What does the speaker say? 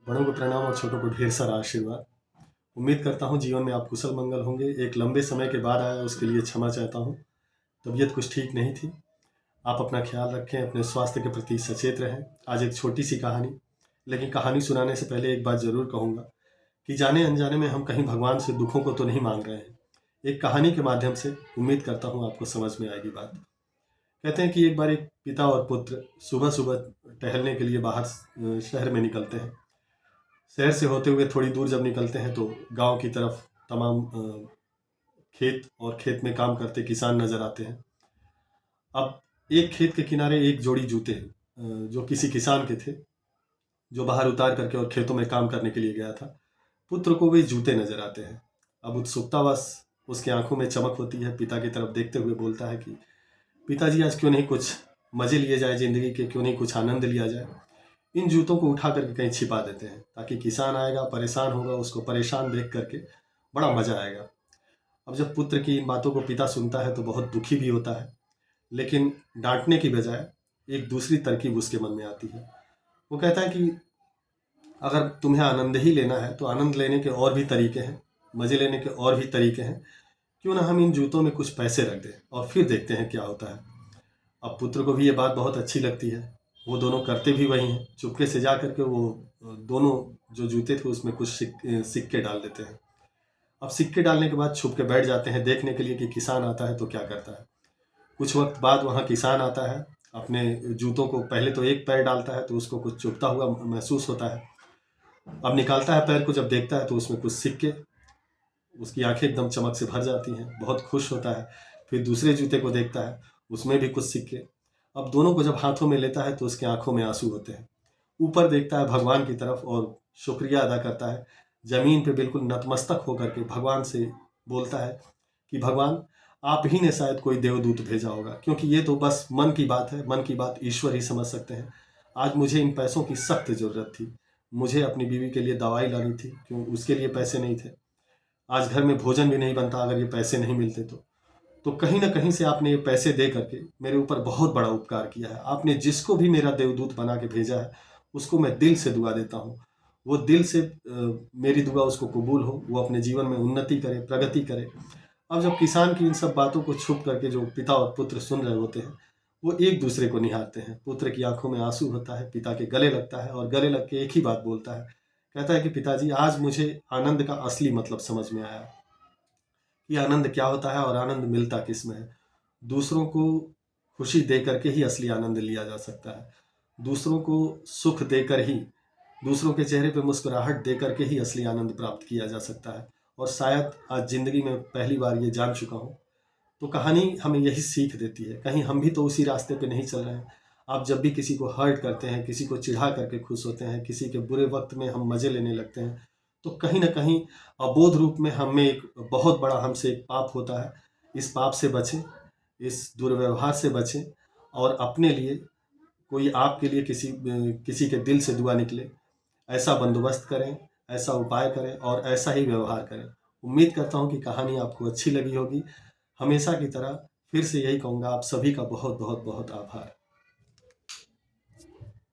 बड़ों को प्रणाम और छोटों को ढेर सारा आशीर्वाद। उम्मीद करता हूँ जीवन में आप कुशल मंगल होंगे। एक लंबे समय के बाद आया, उसके लिए क्षमा चाहता हूँ। तबीयत कुछ ठीक नहीं थी। आप अपना ख्याल रखें, अपने स्वास्थ्य के प्रति सचेत रहें। आज एक छोटी सी कहानी, लेकिन कहानी सुनाने से पहले एक बात ज़रूर कहूँगा कि जाने अनजाने में हम कहीं भगवान से दुखों को तो नहीं मांग रहे हैं। एक कहानी के माध्यम से उम्मीद करता हूँ आपको समझ में आएगी बात। कहते हैं कि एक बार एक पिता और पुत्र सुबह सुबह टहलने के लिए बाहर शहर में निकलते हैं। शहर से होते हुए थोड़ी दूर जब निकलते हैं तो गांव की तरफ तमाम खेत और खेत में काम करते किसान नजर आते हैं। अब एक खेत के किनारे एक जोड़ी जूते जो किसी किसान के थे, जो बाहर उतार करके और खेतों में काम करने के लिए गया था। पुत्र को वे जूते नजर आते हैं। अब उत्सुकतावश उसकी आंखों में चमक होती है। पिता की तरफ देखते हुए बोलता है कि पिताजी, आज क्यों नहीं कुछ मजे लिए जाए जिंदगी के, क्यों नहीं कुछ आनंद लिया जाए। इन जूतों को उठा करके कहीं छिपा देते हैं, ताकि किसान आएगा, परेशान होगा, उसको परेशान देख करके बड़ा मजा आएगा। अब जब पुत्र की इन बातों को पिता सुनता है तो बहुत दुखी भी होता है, लेकिन डांटने की बजाय एक दूसरी तरकीब उसके मन में आती है। वो कहता है कि अगर तुम्हें आनंद ही लेना है तो आनंद लेने के और भी तरीके हैं, मजे लेने के और भी तरीके हैं। क्यों ना हम इन जूतों में कुछ पैसे रख दें और फिर देखते हैं क्या होता है। अब पुत्र को भी ये बात बहुत अच्छी लगती है। वो दोनों करते भी वही हैं। चुपके से जा करके वो दोनों जो जूते थे उसमें कुछ सिक्के डाल देते हैं। अब सिक्के डालने के बाद छुप के बैठ जाते हैं देखने के लिए कि किसान आता है तो क्या करता है। कुछ वक्त बाद वहाँ किसान आता है। अपने जूतों को पहले तो एक पैर डालता है तो उसको कुछ चुभता हुआ महसूस होता है। अब निकालता है पैर को, जब देखता है तो उसमें कुछ सिक्के। उसकी आंखें एकदम चमक से भर जाती हैं, बहुत खुश होता है। फिर दूसरे जूते को देखता है, उसमें भी कुछ सिक्के। अब दोनों को जब हाथों में लेता है तो उसकी आंखों में आंसू होते हैं। ऊपर देखता है भगवान की तरफ और शुक्रिया अदा करता है। जमीन पे बिल्कुल नतमस्तक होकर के भगवान से बोलता है कि भगवान, आप ही ने शायद कोई देवदूत भेजा होगा, क्योंकि ये तो बस मन की बात है, मन की बात ईश्वर ही समझ सकते हैं। आज मुझे इन पैसों की सख्त ज़रूरत थी। मुझे अपनी बीवी के लिए दवाई लानी थी, क्यों उसके लिए पैसे नहीं थे। आज घर में भोजन भी नहीं बनता अगर ये पैसे नहीं मिलते तो कहीं ना कहीं से आपने ये पैसे दे करके मेरे ऊपर बहुत बड़ा उपकार किया है। आपने जिसको भी मेरा देवदूत बना के भेजा है उसको मैं दिल से दुआ देता हूँ। वो दिल से मेरी दुआ उसको कबूल हो, वो अपने जीवन में उन्नति करे, प्रगति करे। अब जब किसान की इन सब बातों को छुप करके जो पिता और पुत्र सुन रहे होते हैं, वो एक दूसरे को निहारते हैं। पुत्र की आंखों में आंसू होता है, पिता के गले लगता है और गले लग के एक ही बात बोलता है। कहता है कि पिताजी, आज मुझे आनंद का असली मतलब समझ में आया कि आनंद क्या होता है और आनंद मिलता किस में है। दूसरों को खुशी दे करके ही असली आनंद लिया जा सकता है। दूसरों को सुख देकर ही, दूसरों के चेहरे पे मुस्कुराहट दे करके ही असली आनंद प्राप्त किया जा सकता है। और शायद आज ज़िंदगी में पहली बार ये जान चुका हूँ। तो कहानी हमें यही सीख देती है, कहीं हम भी तो उसी रास्ते पे नहीं चल रहे हैं। आप जब भी किसी को हर्ट करते हैं, किसी को चिढ़ा करके खुश होते हैं, किसी के बुरे वक्त में हम मज़े लेने लगते हैं, तो कहीं ना कहीं अबोध रूप में हमें एक बहुत बड़ा हमसे एक पाप होता है। इस पाप से बचें, इस दुर्व्यवहार से बचें और अपने लिए, कोई आपके लिए किसी के दिल से दुआ निकले, ऐसा बंदोबस्त करें, ऐसा उपाय करें और ऐसा ही व्यवहार करें। उम्मीद करता हूँ कि कहानी आपको अच्छी लगी होगी। हमेशा की तरह फिर से यही कहूँगा, आप सभी का बहुत बहुत बहुत आभार।